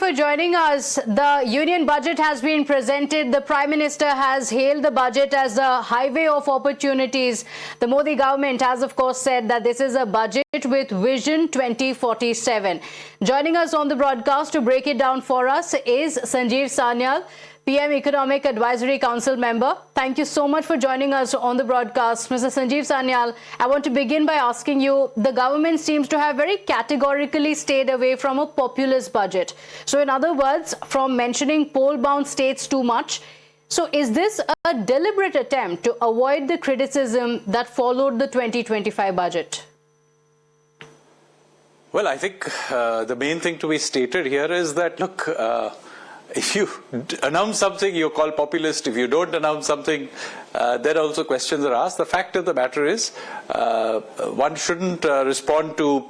for joining us. The Union Budget has been presented. The Prime Minister has hailed the budget as a highway of opportunities. The Modi government has, of course, said that this is a budget with Vision 2047. Joining us on the broadcast to break it down for us is Sanjeev Sanyal, PM Economic Advisory Council member. Thank you so much for joining us on the broadcast. Mr. Sanjeev Sanyal, I want to begin by asking you, the government seems to have very categorically stayed away from a populist budget. So in other words, from mentioning poll-bound states too much. So is this a deliberate attempt to avoid the criticism that followed the 2025 budget? Well, I think the main thing to be stated here is that, look, if you announce something, you're called populist. If you don't announce something, then also questions are asked. The fact of the matter is, one shouldn't respond to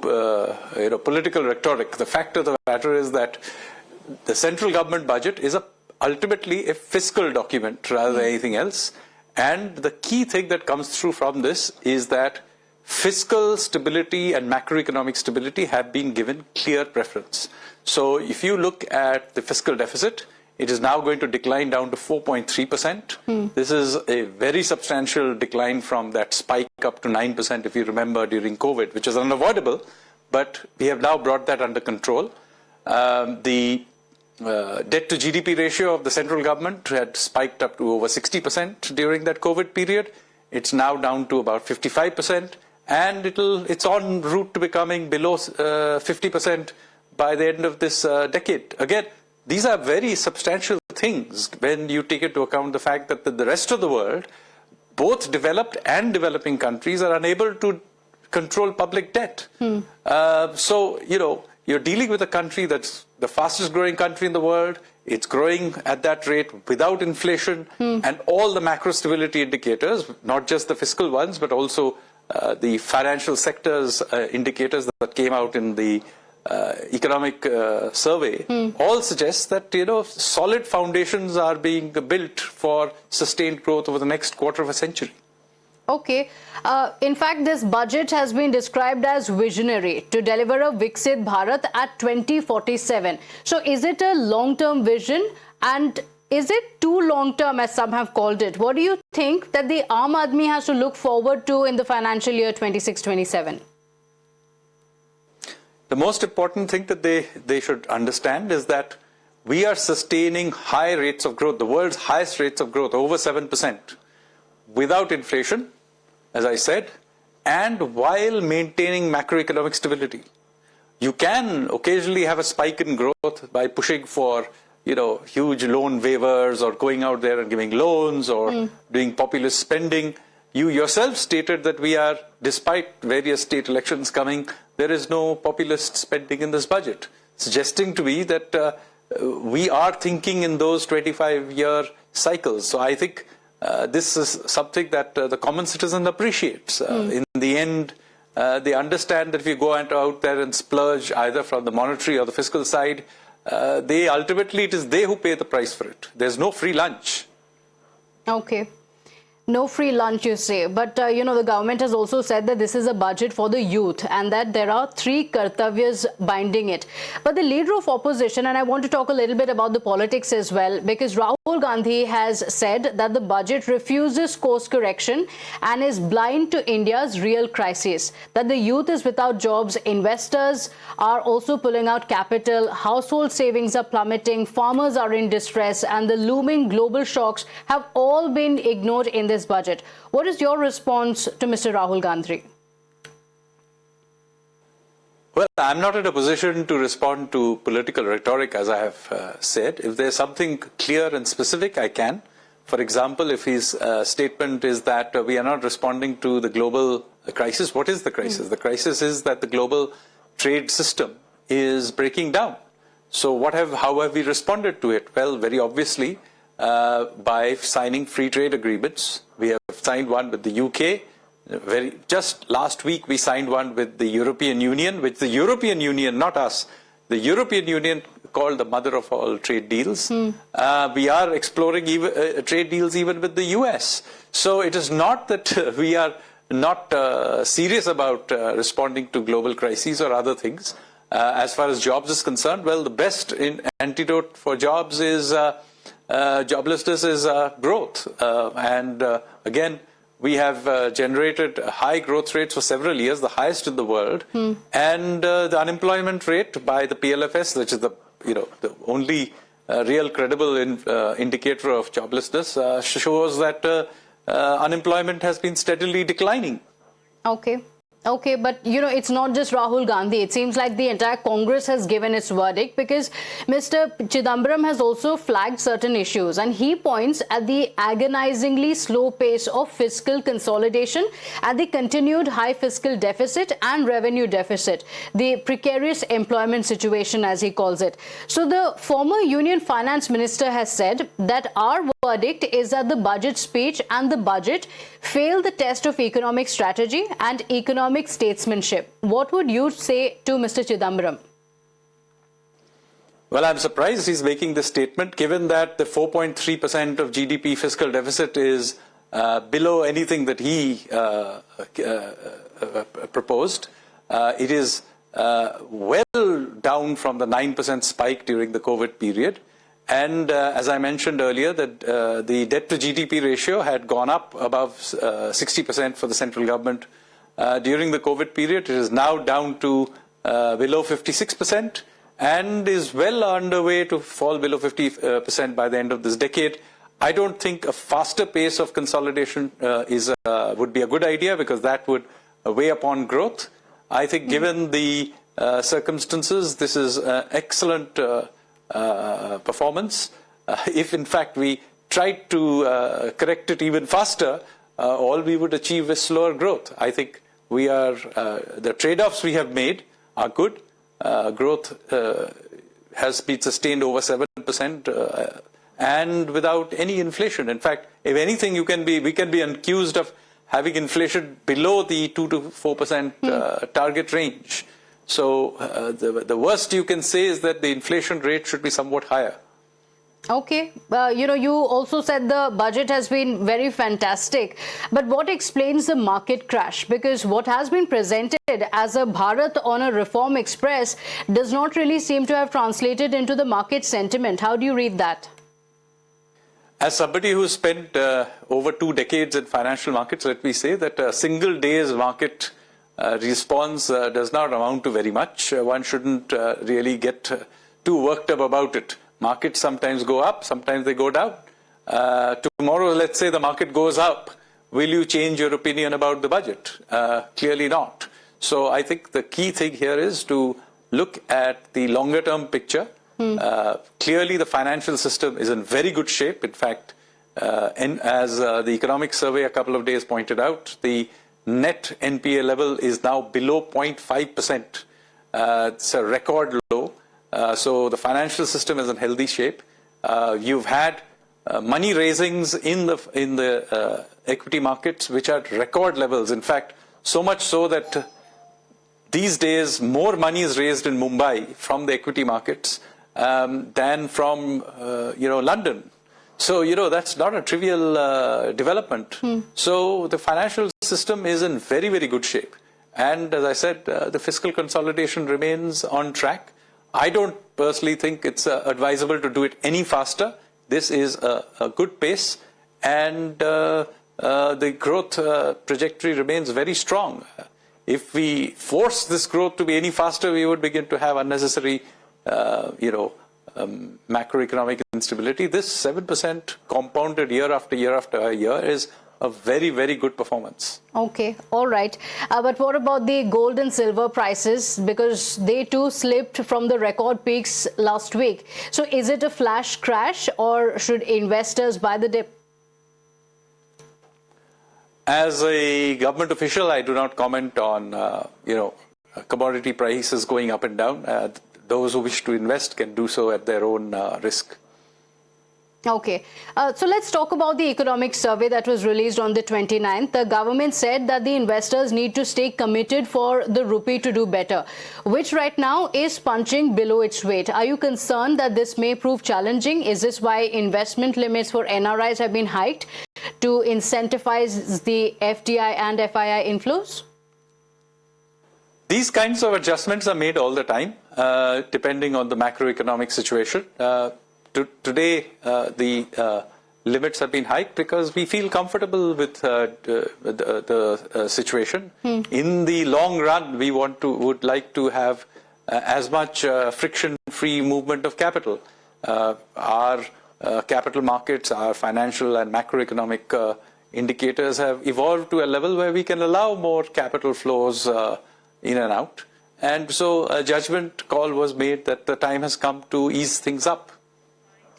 political rhetoric. The fact of the matter is that the central government budget is ultimately a fiscal document rather than anything else. And the key thing that comes through from this is that fiscal stability and macroeconomic stability have been given clear preference. So if you look at the fiscal deficit, it is now going to decline down to 4.3%. This is a very substantial decline from that spike up to 9%, if you remember, during COVID, which is unavoidable, but we have now brought that under control. The debt to GDP ratio of the central government had spiked up to over 60% during that COVID period. It's now down to about 55%. And it's en route to becoming below 50% by the end of this decade. Again, these are very substantial things when you take into account the fact that the rest of the world, both developed and developing countries, are unable to control public debt. So, you're dealing with a country that's the fastest growing country in the world. It's growing at that rate without inflation, and all the macro stability indicators, not just the fiscal ones, but also the financial sector's indicators that came out in the economic survey, all suggest that solid foundations are being built for sustained growth over the next quarter of a century. Okay. In fact, this budget has been described as visionary to deliver a Viksit Bharat at 2047. So is it a long-term vision, and is it too long-term, as some have called it? What do you think that the Aam Aadmi has to look forward to in the financial year 26-27? The most important thing that they should understand is that we are sustaining high rates of growth, the world's highest rates of growth, over 7%, without inflation, as I said, and while maintaining macroeconomic stability. You can occasionally have a spike in growth by pushing for huge loan waivers or going out there and giving loans or doing populist spending. You yourself stated that we are, despite various state elections coming, there is no populist spending in this budget, suggesting to me that we are thinking in those 25-year cycles. So I think this is something that the common citizen appreciates. In the end, they understand that if you go out there and splurge either from the monetary or the fiscal side, it is they who pay the price for it. There's no free lunch. Okay. No free lunch, you say. But, the government has also said that this is a budget for the youth and that there are 3 kartavyas binding it. But the leader of opposition, and I want to talk a little bit about the politics as well, because Rahul Gandhi has said that the budget refuses course correction and is blind to India's real crisis. That the youth is without jobs, investors are also pulling out capital, household savings are plummeting, farmers are in distress, and the looming global shocks have all been ignored in this budget. What is your response to Mr. Rahul Gandhi? Well, I'm not in a position to respond to political rhetoric, as I have said. If there's something clear and specific, I can. For example, if his statement is that we are not responding to the global crisis, what is the crisis? The crisis is that the global trade system is breaking down. So how have we responded to it? Well, very obviously, by signing free trade agreements. We have signed one with the UK. Just last week, we signed one with the European Union, which the European Union, not us, the European Union called the mother of all trade deals. We are exploring trade deals even with the US. So it is not that we are not serious about responding to global crises or other things. As far as jobs is concerned, well, the best antidote for jobs is joblessness is growth. Again, we have generated high growth rates for several years, the highest in the world, and the unemployment rate by the PLFS, which is the only real credible indicator of joblessness, shows that unemployment has been steadily declining. Okay. Okay, but it's not just Rahul Gandhi. It seems like the entire Congress has given its verdict, because Mr. Chidambaram has also flagged certain issues, and he points at the agonizingly slow pace of fiscal consolidation, at the continued high fiscal deficit and revenue deficit, the precarious employment situation, as he calls it. So the former Union Finance Minister has said that our verdict is that the budget speech and the budget failed the test of economic strategy and economic statesmanship. What would you say to Mr. Chidambaram? Well, I'm surprised he's making this statement, given that the 4.3% of GDP fiscal deficit is below anything that he proposed. It is well down from the 9% spike during the COVID period. And as I mentioned earlier, that the debt to GDP ratio had gone up above 60% for the central government during the COVID period. It is now down to below 56% and is well underway to fall below 50% by the end of this decade. I don't think a faster pace of consolidation would be a good idea, because that would weigh upon growth. I think given the circumstances, this is excellent performance. If in fact we tried to correct it even faster, all we would achieve is slower growth. I think we are the trade-offs we have made are good. Growth has been sustained over 7% and without any inflation. In fact, if anything, we can be accused of having inflation below the 2 to 4% target range. So the worst you can say is that the inflation rate should be somewhat higher. Okay. You also said the budget has been very fantastic. But what explains the market crash? Because what has been presented as a Bharat on a reform express does not really seem to have translated into the market sentiment. How do you read that? As somebody who spent over 2 decades in financial markets, let me say that a single day's market response does not amount to very much. One shouldn't really get too worked up about it. Markets sometimes go up, sometimes they go down. Tomorrow, let's say the market goes up. Will you change your opinion about the budget? Clearly not. So I think the key thing here is to look at the longer term picture. Clearly the financial system is in very good shape. In fact, as the economic survey a couple of days pointed out, the net NPA level is now below 0.5%. It's a record low. So the financial system is in healthy shape. You've had money raisings in the equity markets, which are at record levels. In fact, so much so that these days more money is raised in Mumbai from the equity markets than from London. So that's not a trivial development. So the financial system is in very, very good shape. And as I said, the fiscal consolidation remains on track. I don't personally think it's advisable to do it any faster. This is a good pace, and the growth trajectory remains very strong. If we force this growth to be any faster, we would begin to have unnecessary, macroeconomic instability. This 7% compounded year after year after year is a very, very good performance. Okay, all right. But what about the gold and silver prices? Because they too slipped from the record peaks last week. So is it a flash crash, or should investors buy the dip? As a government official, I do not comment on, commodity prices going up and down. Those who wish to invest can do so at their own risk. Okay. So let's talk about the economic survey that was released on the 29th. The government said that the investors need to stay committed for the rupee to do better, which right now is punching below its weight. Are you concerned that this may prove challenging? Is this why investment limits for NRIs have been hiked to incentivize the FDI and FII inflows? These kinds of adjustments are made all the time, depending on the macroeconomic situation. Today, the limits have been hiked because we feel comfortable with the situation. In the long run, we would like to have as much friction-free movement of capital. Our capital markets, our financial and macroeconomic indicators have evolved to a level where we can allow more capital flows in and out. And so a judgment call was made that the time has come to ease things up.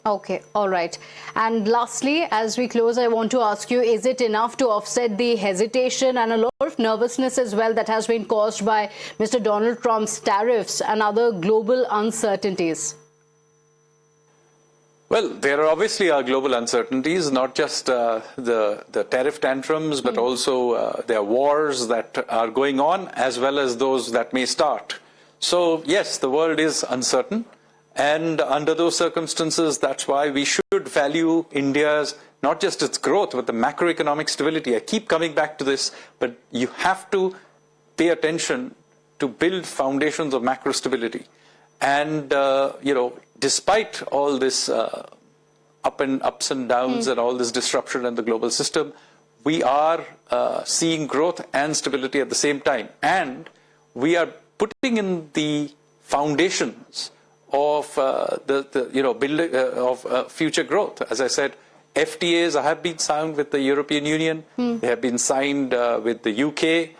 Okay, all right. And lastly, as we close, I want to ask you, is it enough to offset the hesitation and a lot of nervousness as well that has been caused by Mr. Donald Trump's tariffs and other global uncertainties? Well, there are obviously global uncertainties, not just the tariff tantrums, but also there are wars that are going on, as well as those that may start. So, yes, the world is uncertain. And under those circumstances, that's why we should value India's, not just its growth, but the macroeconomic stability. I keep coming back to this, but you have to pay attention to build foundations of macro stability. And, despite all this ups and downs and all this disruption in the global system, we are seeing growth and stability at the same time. And we are putting in the foundations of future growth. As I said, FTAs have been signed with the European Union. They have been signed with the UK.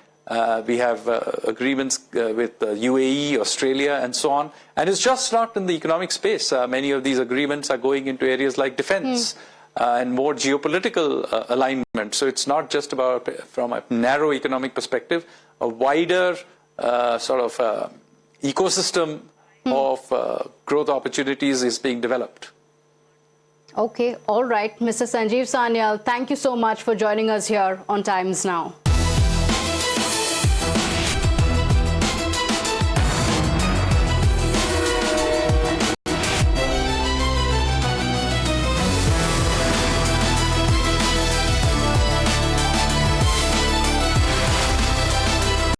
We have agreements with the UAE, Australia, and so on. And it's just not in the economic space. Many of these agreements are going into areas like defense and more geopolitical alignment. So it's not just about, from a narrow economic perspective, a wider ecosystem of growth opportunities is being developed. Okay, all right. Mr. Sanjeev Sanyal, thank you so much for joining us here on Times Now.